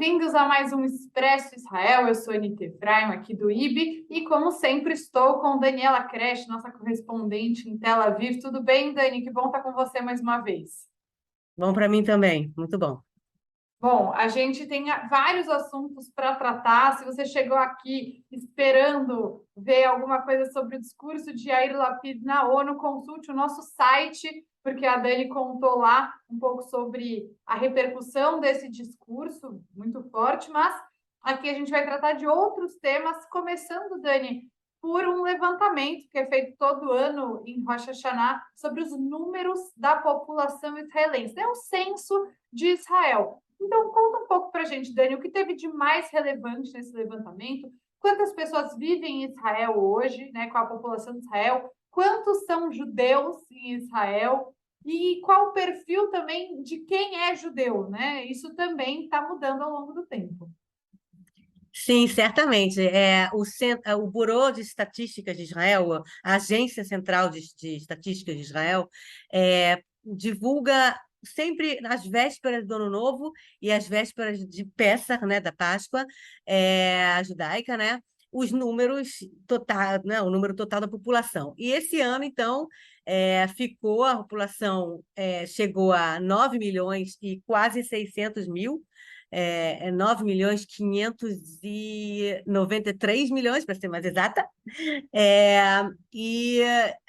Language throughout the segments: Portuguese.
Bem-vindos a mais um Expresso Israel. Eu sou Anita Efraim, aqui do IB, e como sempre estou com Daniela Kresh, nossa correspondente em Tel Aviv. Tudo bem, Dani? Que bom estar com você mais uma vez. Bom para mim também, muito bom. Bom, a gente tem vários assuntos para tratar. Se você chegou aqui esperando ver alguma coisa sobre o discurso de Yair Lapid na ONU, consulte o nosso site, porque a Dani contou lá um pouco sobre a repercussão desse discurso, muito forte, mas aqui a gente vai tratar de outros temas, começando, Dani, por um levantamento que é feito todo ano em Rosh Hashanah sobre os números da população israelense. É um censo de Israel. Então, conta um pouco para a gente, Dani, o que teve de mais relevante nesse levantamento? Quantas pessoas vivem em Israel hoje, né, com a população de Israel? Quantos são judeus em Israel? E qual o perfil também de quem é judeu, né? Isso também está mudando ao longo do tempo. Sim, certamente. O Bureau de Estatísticas de Israel, a Agência Central de Estatísticas de Israel, divulga sempre nas vésperas do Ano Novo e às vésperas de Pessah, né, da Páscoa, a judaica, né, os números total, né, o número total da população. E esse ano, então, a população chegou a 9 milhões e quase 600 mil, 9 milhões 593 milhões, para ser mais exata. É, e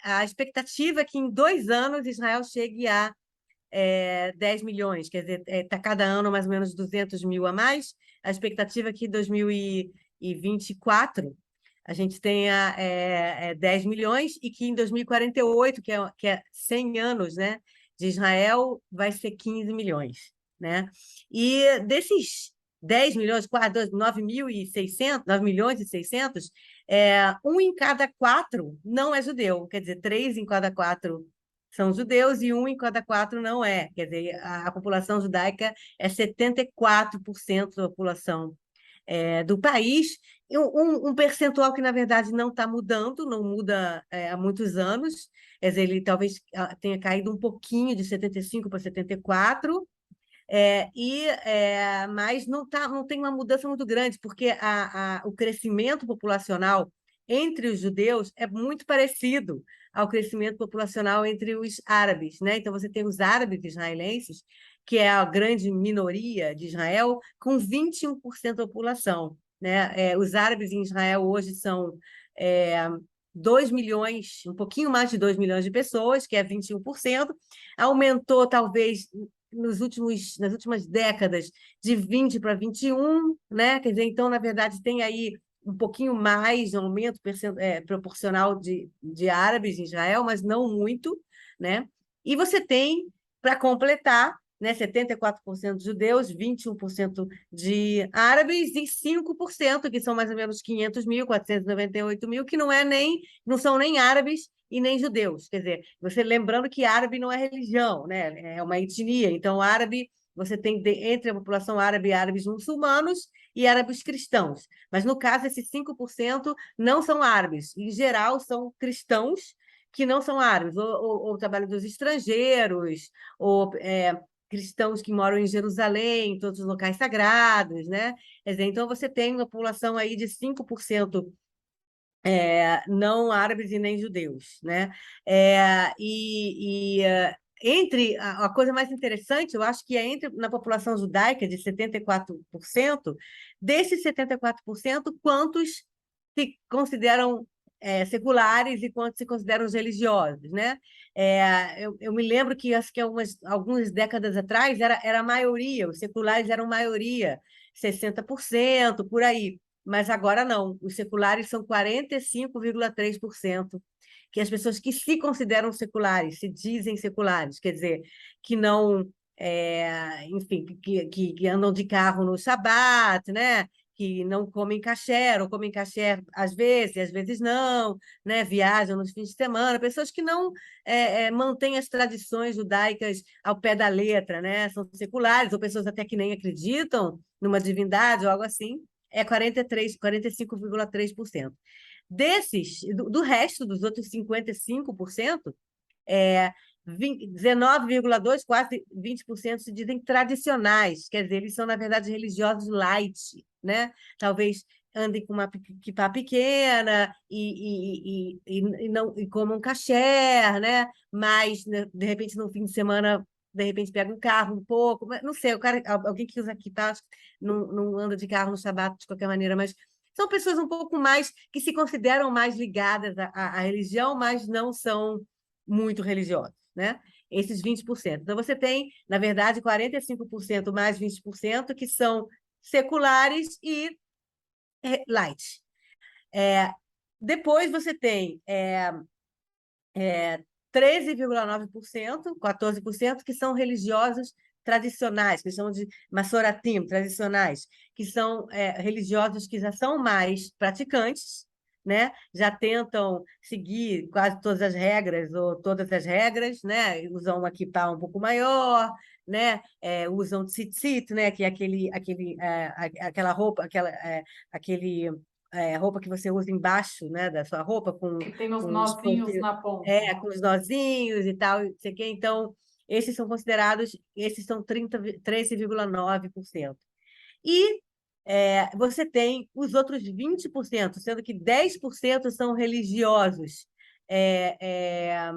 a expectativa é que em 2 anos Israel chegue a 10 milhões, quer dizer, está cada ano mais ou menos 200 mil a mais. A expectativa é que em 2024 a gente tenha 10 milhões e que em 2048, que é 100 anos, né, de Israel, vai ser 15 milhões. Né? E desses 10 milhões, quase 9.600, 9 milhões e 600, um em cada quatro não é judeu, quer dizer, 3 em cada 4 são judeus e um em cada 4 não é. Quer dizer, a população judaica é 74% da população do país, e um percentual que, na verdade, não está mudando, não muda há muitos anos. Quer dizer, ele talvez tenha caído um pouquinho de 75 para 74, mas não tem uma mudança muito grande, porque o crescimento populacional entre os judeus é muito parecido ao crescimento populacional entre os árabes, né? Então, você tem os árabes israelenses, que é a grande minoria de Israel, com 21% da população, né? Os árabes em Israel hoje são 2 milhões, um pouquinho mais de 2 milhões de pessoas, que é 21%. Aumentou, talvez, nas últimas décadas, de 20 para 21, né? Quer dizer, então, na verdade, tem aí um pouquinho mais de aumento proporcional de árabes em Israel, mas não muito, né? E você tem, para completar, né, 74% de judeus, 21% de árabes e 5%, que são mais ou menos 500 mil, 498 mil, que não são nem árabes e nem judeus. Quer dizer, você lembrando que árabe não é religião, né? É uma etnia. Então, árabe, você tem entre a população árabe, árabes muçulmanos e árabes cristãos. Mas, no caso, esses 5% não são árabes. Em geral, são cristãos que não são árabes, ou trabalhadores estrangeiros, ou cristãos que moram em Jerusalém, em todos os locais sagrados, né? Quer dizer, então, você tem uma população aí de 5% não árabes e nem judeus, né? Entre a coisa mais interessante, eu acho que é na população judaica de 74%, desses 74%, quantos se consideram seculares e quantos se consideram religiosos, né? Eu me lembro que acho que algumas décadas atrás era a maioria, os seculares eram maioria, 60%, por aí. Mas agora não, os seculares são 45,3%, que as pessoas que se consideram seculares, se dizem seculares, quer dizer, que não, enfim, que andam de carro no Shabat, né? Que não comem kasher, ou comem kasher às vezes não, né? Viajam nos fins de semana, pessoas que não mantêm as tradições judaicas ao pé da letra, né? São seculares, ou pessoas até que nem acreditam numa divindade ou algo assim, é 45,3%. Do resto, dos outros 55%, 19,2%, quase 20% se dizem tradicionais, quer dizer, eles são, na verdade, religiosos light, né? Talvez andem com uma kippah pequena e não e comam kasher, né? Mas, né, de repente, no fim de semana, de repente, pega um carro um pouco, mas não sei, alguém que usa kippah não anda de carro no Shabat de qualquer maneira, mas são pessoas um pouco mais que se consideram mais ligadas à religião, mas não são muito religiosos, né? Esses 20%. Então, você tem, na verdade, 45% mais 20% que são seculares e light. Depois você tem 13,9%, 14%, que são religiosos tradicionais, que são de Masoratim, tradicionais, que são religiosos que já são mais praticantes, né? Já tentam seguir quase todas as regras, ou todas as regras, né? Usam uma kippah um pouco maior, né? Usam tzitzit, né? Que é aquela roupa, aquele roupa que você usa embaixo, né? Da sua roupa, Que tem os com os nozinhos pontinhos, na ponta. com os nozinhos e tal, não sei o quê. Então, esses são considerados, esses são 13,9%. E você tem os outros 20%, sendo que 10% são religiosos é, é,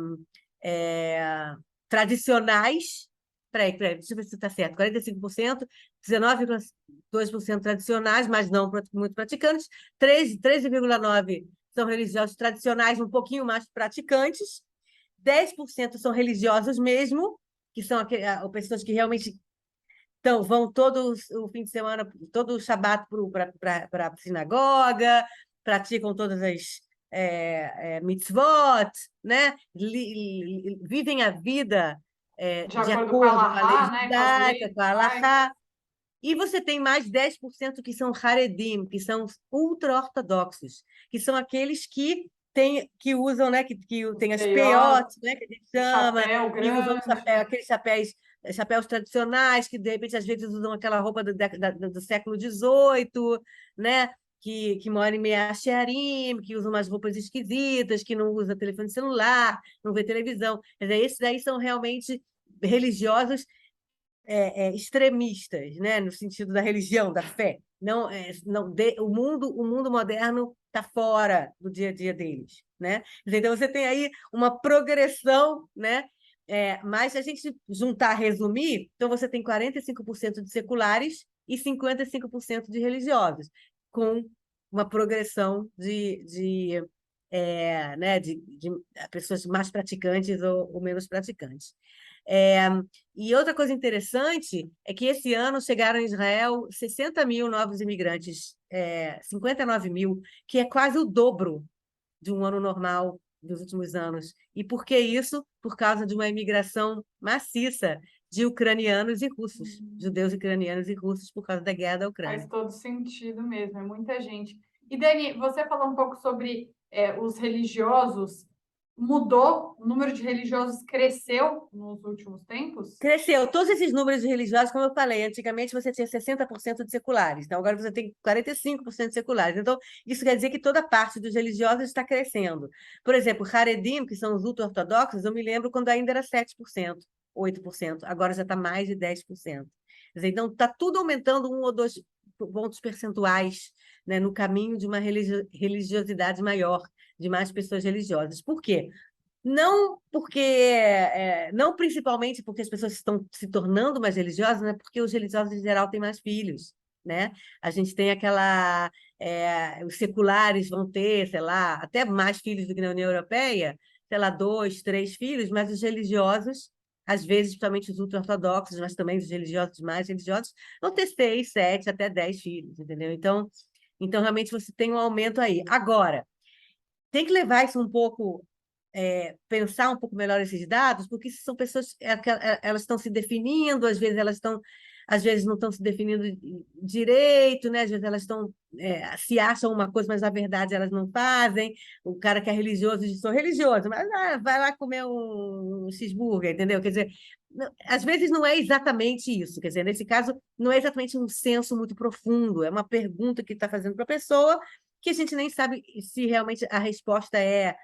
é, tradicionais. Peraí, deixa eu ver se está certo. 45%, 19,2% tradicionais, mas não muito praticantes. 13,9% são religiosos tradicionais, um pouquinho mais praticantes. 10% são religiosos mesmo, que são pessoas que realmente vão todo o fim de semana, todo o Shabat para a sinagoga, praticam todas as mitzvot, né? Vivem a vida De de acordo com a acordo com a lei Allahá, né? Com as leis judaica, com a judaicas. Halachá. E você tem mais 10% que são Haredim, que são ultra-ortodoxos, que são aqueles que usam, né, que tem as Peiot, peiotes, né, que a gente o chama, chapéu e usam grande. aqueles chapéus tradicionais, que de repente às vezes usam aquela roupa do século XVIII, né, que moram em Mea Shearim, que usam umas roupas esquisitas, que não usam telefone celular, não vê televisão. Quer dizer, esses daí são realmente religiosos extremistas, né, no sentido da religião, da fé. Não, o mundo moderno está fora do dia a dia deles, né? Então você tem aí uma progressão, né? Mas se a gente juntar, resumir, então você tem 45% de seculares e 55% de religiosos, com uma progressão de pessoas mais praticantes ou menos praticantes. E outra coisa interessante é que esse ano chegaram em Israel 60 mil novos imigrantes, 59 mil, que é quase o dobro de um ano normal dos últimos anos. E por que isso? Por causa de uma imigração maciça de ucranianos e russos, judeus ucranianos e russos, por causa da guerra da Faz Ucrânia. todo sentido mesmo, é muita gente. E Dani, você falou um pouco sobre os religiosos. Mudou? O número de religiosos cresceu nos últimos tempos? Cresceu. Todos esses números de religiosos, como eu falei, antigamente você tinha 60% de seculares, então agora você tem 45% de seculares. Então, isso quer dizer que toda parte dos religiosos está crescendo. Por exemplo, Haredim, que são os ultra-ortodoxos, eu me lembro quando ainda era 7%, 8%, agora já está mais de 10%. Quer dizer, então, está tudo aumentando 1 ou 2 pontos percentuais, né, no caminho de uma religiosidade maior, de mais pessoas religiosas. Por quê? Não principalmente porque as pessoas estão se tornando mais religiosas, né? Porque os religiosos em geral têm mais filhos, né? A gente tem os seculares vão ter, sei lá, até mais filhos do que na União Europeia, sei lá, 2, 3 filhos, mas os religiosos, às vezes, principalmente os ultra-ortodoxos, mas também os religiosos mais religiosos, vão ter 6, 7, até 10 filhos, entendeu? Então realmente você tem um aumento aí. Agora, tem que levar isso um pouco pensar um pouco melhor esses dados, porque são pessoas que elas estão se definindo, às vezes não estão se definindo direito, né? Às vezes elas se acham uma coisa, mas na verdade elas não fazem. O cara que é religioso diz, sou religioso, mas vai lá comer um cheeseburger, entendeu? Quer dizer, às vezes não é exatamente isso, quer dizer, nesse caso, não é exatamente um senso muito profundo, é uma pergunta que está fazendo para a pessoa que a gente nem sabe se realmente a resposta é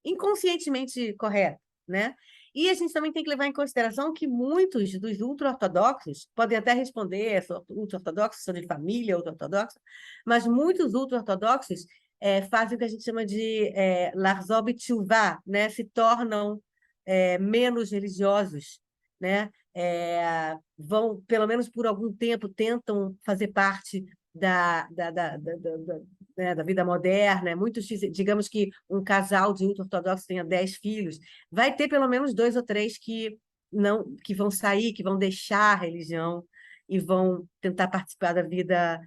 inconscientemente correto, né? E a gente também tem que levar em consideração que muitos dos ultra-ortodoxos podem até responder, sou ultra-ortodoxo, sou de família ultra-ortodoxa, mas muitos ultra-ortodoxos fazem o que a gente chama de Lahzov Teshuvah, né? Se tornam menos religiosos, né? Vão, pelo menos por algum tempo, tentam fazer parte da vida moderna. Muitos, digamos que um casal de ultra-ortodoxos tenha 10 filhos, vai ter pelo menos 2 ou 3 que vão sair, que vão deixar a religião e vão tentar participar da vida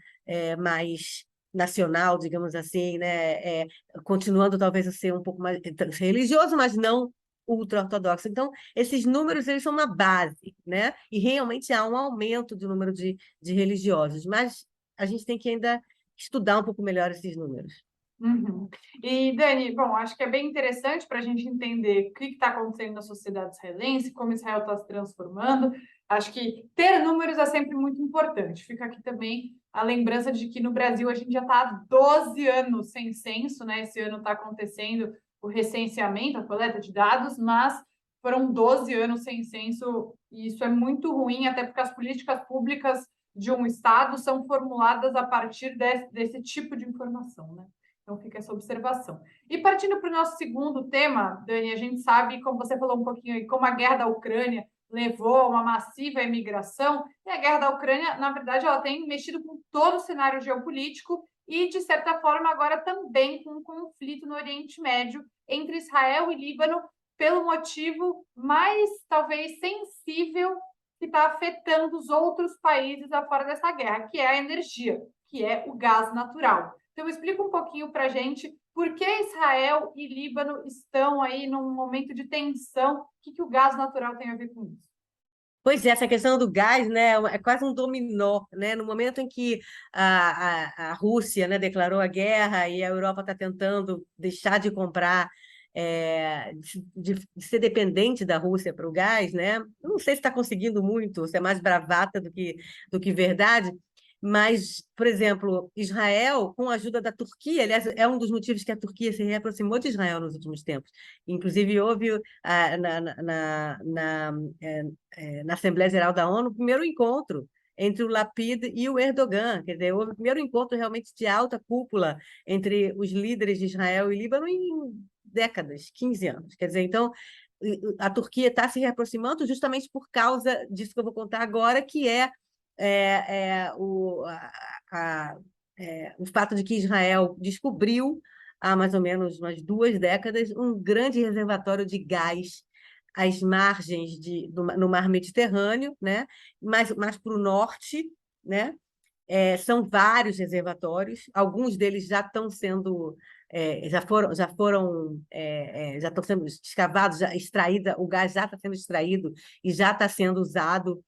mais nacional, digamos assim, né? Continuando talvez a ser um pouco mais religioso, mas não ultra-ortodoxo. Então, esses números eles são uma base, né? E realmente há um aumento do número de religiosos, mas a gente tem que ainda estudar um pouco melhor esses números. Uhum. E, Dani, bom, acho que é bem interessante para a gente entender o que está acontecendo na sociedade israelense, como Israel está se transformando. Acho que ter números é sempre muito importante. Fica aqui também a lembrança de que no Brasil a gente já está há 12 anos sem censo, né? Esse ano está acontecendo o recenseamento, a coleta de dados, mas foram 12 anos sem censo, e isso é muito ruim, até porque as políticas públicas de um Estado são formuladas a partir desse tipo de informação, né? Então, fica essa observação. E partindo para o nosso segundo tema, Dani, a gente sabe, como você falou um pouquinho aí, como a guerra da Ucrânia levou a uma massiva imigração, e a guerra da Ucrânia, na verdade, ela tem mexido com todo o cenário geopolítico e, de certa forma, agora também com um conflito no Oriente Médio entre Israel e Líbano, pelo motivo mais, talvez, sensível que está afetando os outros países afora dessa guerra, que é a energia, que é o gás natural. Então, explica um pouquinho para a gente por que Israel e Líbano estão aí num momento de tensão. O que o gás natural tem a ver com isso? Pois é, essa questão do gás, né, é quase um dominó, né? No momento em que a Rússia, né, declarou a guerra e a Europa está tentando deixar de comprar, de ser dependente da Rússia para o gás, né? Eu não sei se está conseguindo muito, se é mais bravata do que verdade, mas, por exemplo, Israel, com a ajuda da Turquia, aliás, é um dos motivos que a Turquia se reaproximou de Israel nos últimos tempos. Inclusive, houve na Assembleia Geral da ONU o primeiro encontro entre o Lapid e o Erdogan. Quer dizer, houve o primeiro encontro realmente de alta cúpula entre os líderes de Israel e Líbano em décadas, 15 anos. Quer dizer, então, a Turquia está se reaproximando justamente por causa disso que eu vou contar agora, que o fato de que Israel descobriu, há mais ou menos umas 2 décadas, um grande reservatório de gás às margens no Mar Mediterrâneo, né? mais para o norte, né? São vários reservatórios, alguns deles já estão sendo já estão sendo escavados, já extraída, o gás já está sendo extraído e já está sendo usado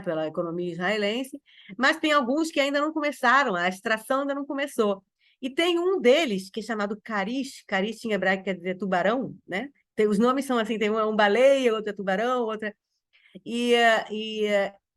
pela economia israelense, mas tem alguns que ainda não começaram, a extração ainda não começou. E tem um deles, que é chamado Karish, Karish em hebraico quer dizer tubarão, né? Os nomes são assim, tem um baleia, outro é tubarão, outra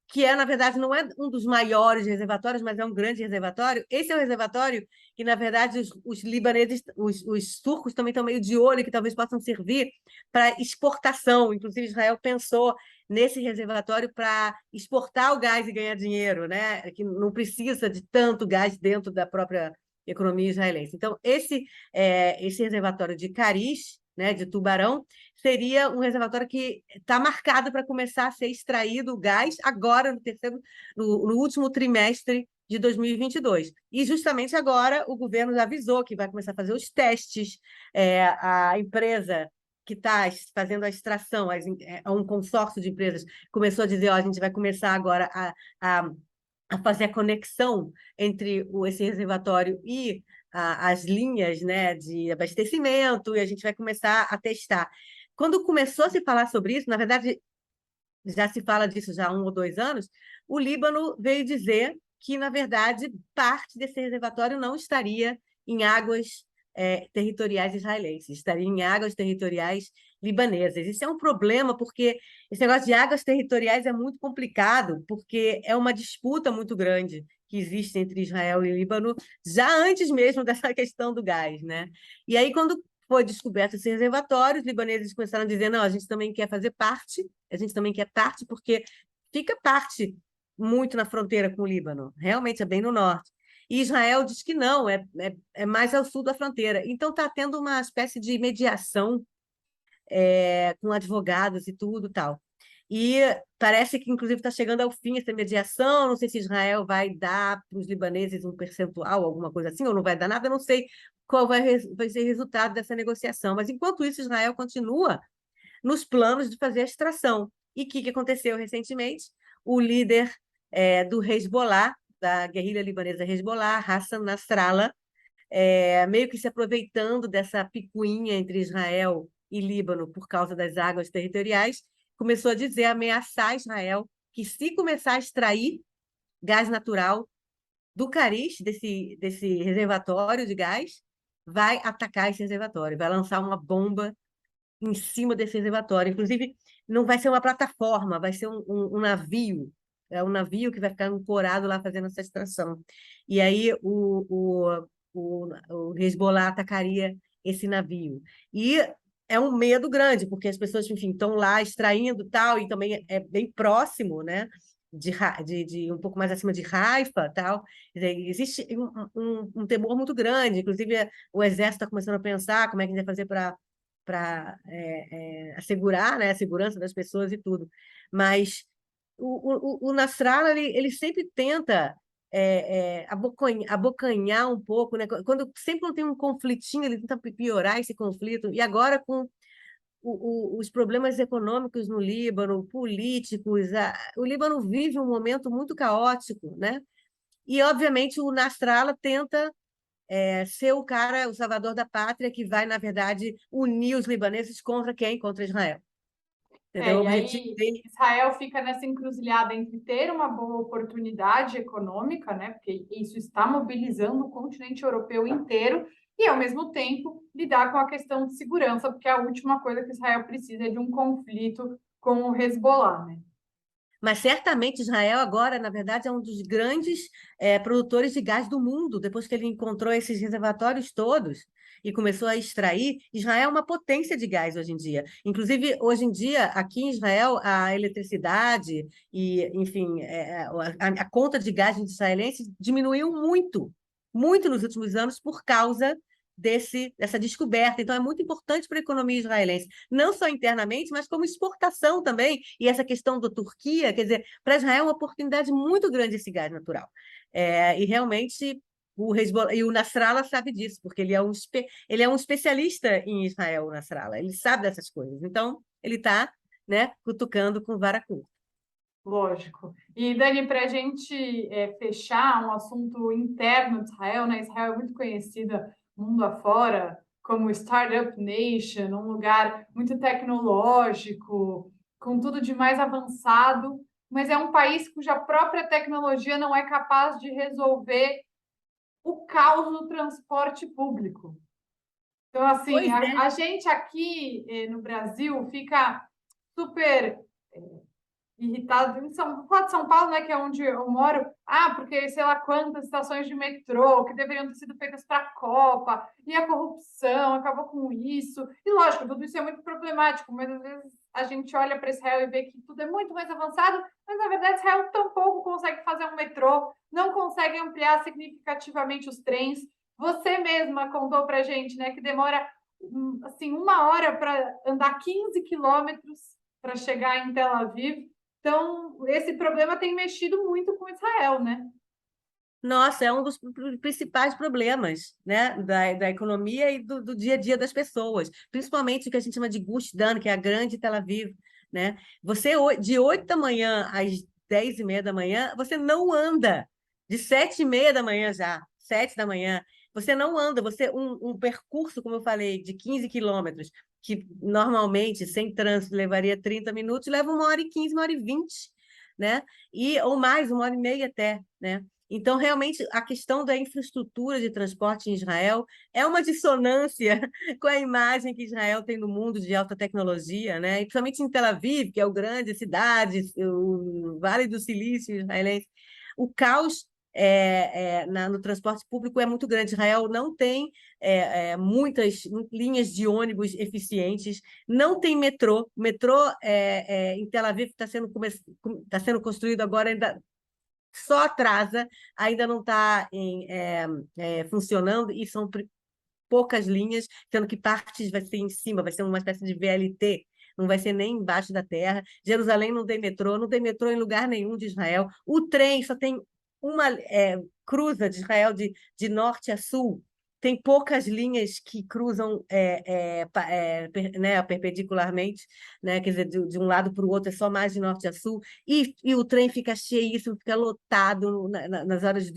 que na verdade, não é um dos maiores reservatórios, mas é um grande reservatório. Esse é o reservatório que, na verdade, os libaneses, os turcos também estão meio de olho, que talvez possam servir para exportação. Inclusive, Israel pensou nesse reservatório para exportar o gás e ganhar dinheiro, né? Que não precisa de tanto gás dentro da própria economia israelense. Então, esse reservatório de Karish, né, de Tubarão, seria um reservatório que está marcado para começar a ser extraído o gás agora, no último trimestre de 2022. E justamente agora o governo já avisou que vai começar a fazer os testes, a empresa que está fazendo a extração, um consórcio de empresas, começou a dizer, a gente vai começar agora a fazer a conexão entre esse reservatório e as linhas, né, de abastecimento, e a gente vai começar a testar. Quando começou a se falar sobre isso, na verdade, já se fala disso já há 1 ou 2 anos, o Líbano veio dizer que, na verdade, parte desse reservatório não estaria em águas territoriais israelenses, estaria em águas territoriais libanesas. Isso é um problema, porque esse negócio de águas territoriais é muito complicado, porque é uma disputa muito grande que existe entre Israel e Líbano, já antes mesmo dessa questão do gás, né? E aí, quando foi descoberto esse reservatório, os libaneses começaram a dizer, não, a gente também quer fazer parte, a gente também quer parte, porque fica parte muito na fronteira com o Líbano, realmente é bem no norte. E Israel diz que não, é mais ao sul da fronteira. Então está tendo uma espécie de mediação com advogados e tudo tal. E parece que, inclusive, está chegando ao fim essa mediação. Não sei se Israel vai dar para os libaneses um percentual, alguma coisa assim, ou não vai dar nada. Eu não sei qual vai ser o resultado dessa negociação. Mas, enquanto isso, Israel continua nos planos de fazer a extração. E o que aconteceu recentemente? O líder do Hezbollah, da guerrilha libanesa Hezbollah, Hassan Nasrallah, meio que se aproveitando dessa picuinha entre Israel e Líbano por causa das águas territoriais, começou a dizer, ameaçar Israel que se começar a extrair gás natural do Karish, desse reservatório de gás, vai atacar esse reservatório, vai lançar uma bomba em cima desse reservatório. Inclusive, não vai ser uma plataforma, vai ser um navio. É um navio que vai ficar ancorado lá fazendo essa extração. E aí o Hezbollah atacaria esse navio. E é um medo grande, porque as pessoas, enfim, estão lá extraindo tal, e também é bem próximo, né? De um pouco mais acima de Haifa, tal. Quer dizer, existe um temor muito grande. Inclusive, o exército está começando a pensar como é que a gente vai fazer para assegurar, né, a segurança das pessoas e tudo. Mas o Nasrallah, ele sempre tenta abocanhar um pouco, né? Sempre tem um conflitinho, ele tenta piorar esse conflito. E agora, com os problemas econômicos no Líbano, políticos, o Líbano vive um momento muito caótico, né? E, obviamente, o Nasrallah tenta ser o cara, o salvador da pátria, que vai, na verdade, unir os libaneses contra quem? Contra Israel. Entendeu? O E objetivo aí dele. Israel fica nessa encruzilhada entre ter uma boa oportunidade econômica, né? Porque isso está mobilizando o continente europeu inteiro, e ao mesmo tempo lidar com a questão de segurança, porque a última coisa que Israel precisa é de um conflito com o Hezbollah, né? Mas certamente Israel agora, na verdade, é um dos grandes produtores de gás do mundo. Depois que ele encontrou esses reservatórios todos e começou a extrair, Israel é uma potência de gás hoje em dia. Inclusive, hoje em dia, aqui em Israel, a eletricidade e, enfim, a conta de gás dos israelenses diminuiu muito, muito nos últimos anos por causa dessa descoberta. Então, é muito importante para a economia israelense, não só internamente, mas como exportação também. E essa questão da Turquia, quer dizer, para Israel é uma oportunidade muito grande esse gás natural. E realmente o Hezbollah, e o Nasrallah sabe disso, porque ele é um especialista em Israel, o Nasrallah, ele sabe dessas coisas. Então, ele está, né, cutucando com vara curta. Lógico. E, Dani, para a gente fechar um assunto interno de Israel, né? Israel é muito conhecida mundo afora como Startup Nation, um lugar muito tecnológico, com tudo de mais avançado, mas é um país cuja própria tecnologia não é capaz de resolver o caos no transporte público. Então, assim, Pois é. a gente aqui no Brasil fica super irritado em São, de São Paulo, né, que é onde eu moro. Ah, porque sei lá quantas estações de metrô que deveriam ter sido feitas para a Copa, e a corrupção acabou com isso. E lógico, tudo isso é muito problemático, mas às vezes a gente olha para Israel e vê que tudo é muito mais avançado, mas na verdade Israel tampouco consegue fazer um metrô, não consegue ampliar significativamente os trens. Você mesma contou para a gente, né, que demora assim 1 hora para andar 15 quilômetros para chegar em Tel Aviv. Então, esse problema tem mexido muito com Israel, né? Nossa, é um dos principais problemas, né, da economia e do dia a dia das pessoas, principalmente o que a gente chama de Gush Dan, que é a grande Tel Aviv, né? Você, de 8 da manhã às 10h30 da manhã, você não anda. De 7h30 da manhã já, 7 da manhã, você não anda. Um percurso, como eu falei, de 15 quilômetros, que normalmente, sem trânsito, levaria 30 minutos, leva 1h15, 1h20, né? Ou mais, 1h30 até, né? Então, realmente, a questão da infraestrutura de transporte em Israel é uma dissonância com a imagem que Israel tem no mundo de alta tecnologia, né? E principalmente em Tel Aviv, que é o grande cidade, o Vale do Silício israelense. O caos no transporte público é muito grande. Israel não tem muitas linhas de ônibus eficientes, não tem metrô. Metrô em Tel Aviv tá sendo construído agora, ainda só atrasa, ainda não está funcionando, e são poucas linhas, sendo que partes vai ser em cima, vai ser uma espécie de VLT, não vai ser nem embaixo da terra. Jerusalém não tem metrô, não tem metrô em lugar nenhum de Israel. O trem só tem uma cruza de Israel de norte a sul. Tem poucas linhas que cruzam né, perpendicularmente, né? Quer dizer, de um lado para o outro é só mais de norte a sul, e o trem fica cheíssimo, fica lotado nas horas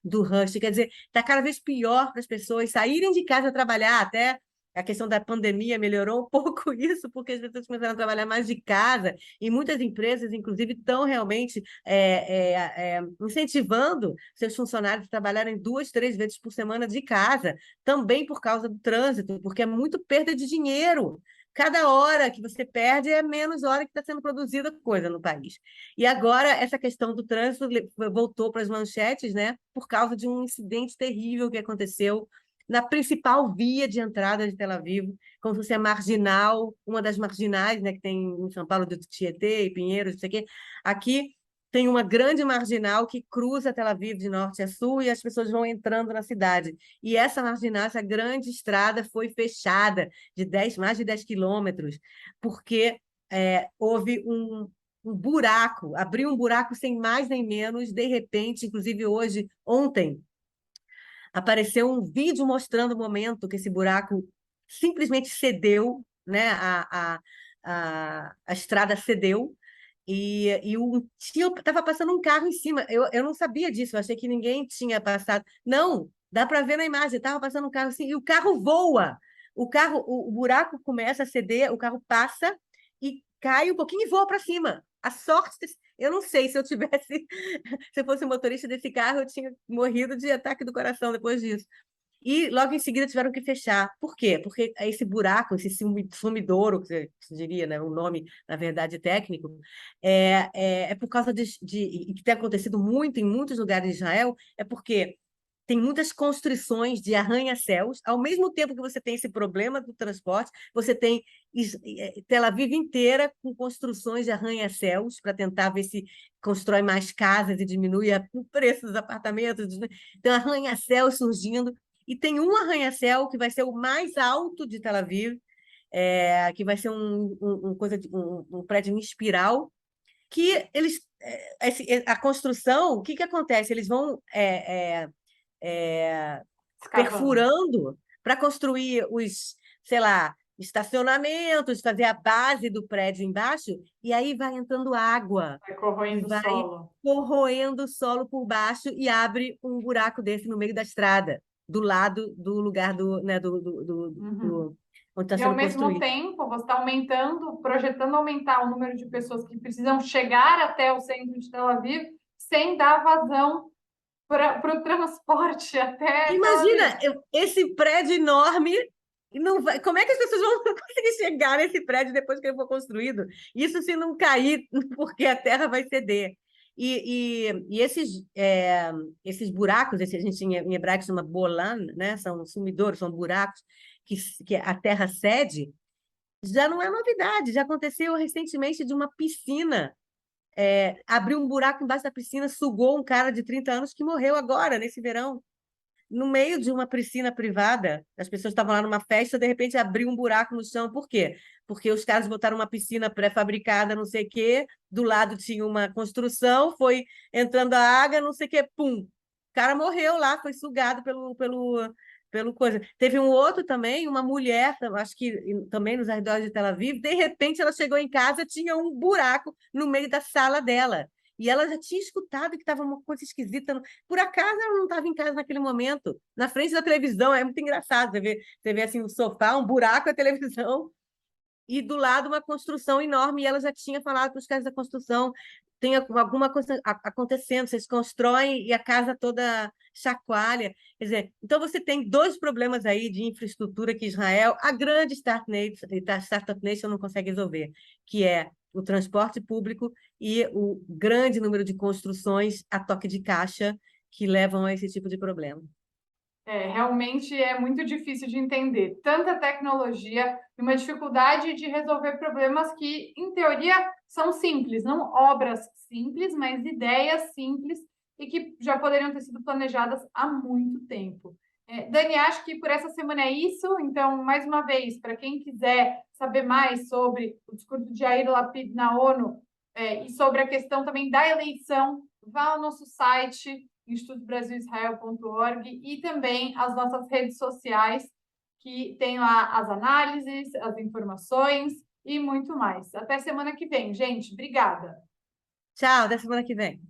do rush. Quer dizer, está cada vez pior para as pessoas saírem de casa trabalhar. Até a questão da pandemia melhorou um pouco isso, porque as pessoas começaram a trabalhar mais de casa, e muitas empresas, inclusive, estão realmente incentivando seus funcionários a trabalharem 2, 3 vezes por semana de casa, também por causa do trânsito, porque é muito perda de dinheiro. Cada hora que você perde é menos hora que está sendo produzida coisa no país. E agora essa questão do trânsito voltou para as manchetes, né, por causa de um incidente terrível que aconteceu na principal via de entrada de Tel Aviv, como se fosse a marginal, uma das marginais, né, que tem em São Paulo, do Tietê, Pinheiros, não sei o quê. Aqui tem uma grande marginal que cruza Tel Aviv de norte a sul, e as pessoas vão entrando na cidade. E essa marginal, essa grande estrada, foi fechada mais de 10 quilômetros, porque houve um buraco, abriu um buraco sem mais nem menos, de repente. Inclusive ontem, apareceu um vídeo mostrando o momento que esse buraco simplesmente cedeu, né? A estrada cedeu, e estava passando um carro em cima. Eu não sabia disso, eu achei que ninguém tinha passado. Não, dá para ver na imagem, estava passando um carro assim, e o carro voa. O buraco começa a ceder, o carro passa e cai um pouquinho e voa para cima. A sorte, eu não sei se eu tivesse, se eu fosse motorista desse carro, eu tinha morrido de ataque do coração depois disso. E logo em seguida tiveram que fechar. Por quê? Porque esse buraco, esse sumidouro, que você diria, né, um nome, na verdade, técnico, é por causa e que tem acontecido muito em muitos lugares de Israel, é porque tem muitas construções de arranha-céus. Ao mesmo tempo que você tem esse problema do transporte, você tem Tel Aviv inteira com construções de arranha-céus para tentar ver se constrói mais casas e diminui o preço dos apartamentos. Então, arranha-céus surgindo. E tem um arranha-céu que vai ser o mais alto de Tel Aviv, que vai ser um prédio em espiral, que a construção, o que acontece? Eles vão Escavando. perfurando para construir sei lá, estacionamentos, fazer a base do prédio embaixo, e aí vai entrando água Vai e corroendo o vai solo. corroendo o solo por baixo, e abre um buraco desse no meio da estrada, do lado do lugar né, Uhum. onde está E ao sendo mesmo construído. tempo, você está aumentando, projetando aumentar o número de pessoas que precisam chegar até o centro de Tel Aviv sem dar vazão para o transporte até Tel Aviv. Imagina esse prédio enorme, e não vai. Como é que as pessoas vão conseguir chegar nesse prédio depois que ele for construído? Isso se não cair, porque a terra vai ceder. E esses buracos, a gente em hebraico chama bolan, né? São sumidouros, são buracos que a terra cede, já não é novidade, já aconteceu recentemente de uma piscina. Abriu um buraco embaixo da piscina, sugou um cara de 30 anos que morreu agora, nesse verão, no meio de uma piscina privada. As pessoas estavam lá numa festa, de repente abriu um buraco no chão. Por quê? Porque os caras botaram uma piscina pré-fabricada, não sei o quê, do lado tinha uma construção, foi entrando a água, não sei o quê, pum. O cara morreu lá, foi sugado pelo coisa. Teve um outro também, uma mulher, acho que também nos arredores de Tel Aviv, de repente ela chegou em casa, tinha um buraco no meio da sala dela. E ela já tinha escutado que estava uma coisa esquisita. Por acaso ela não estava em casa naquele momento, na frente da televisão. É muito engraçado. Você vê assim, o sofá, um buraco, a televisão, e do lado uma construção enorme. E ela já tinha falado para os caras da construção: tem alguma coisa acontecendo, vocês constroem e a casa toda chacoalha. Quer dizer, então você tem dois problemas aí de infraestrutura que Israel, a grande Startup Nation não consegue resolver, que é o transporte público e o grande número de construções a toque de caixa, que levam a esse tipo de problema. Realmente é muito difícil de entender. Tanta tecnologia e uma dificuldade de resolver problemas que, em teoria, são simples, não obras simples, mas ideias simples e que já poderiam ter sido planejadas há muito tempo. Dani, acho que por essa semana é isso. Então, mais uma vez, para quem quiser saber mais sobre o discurso de Yair Lapid na ONU, e sobre a questão também da eleição, vá ao nosso site institutobrasilisrael.org e também as nossas redes sociais, que tem lá as análises, as informações e muito mais. Até semana que vem, gente. Obrigada. Tchau, até semana que vem.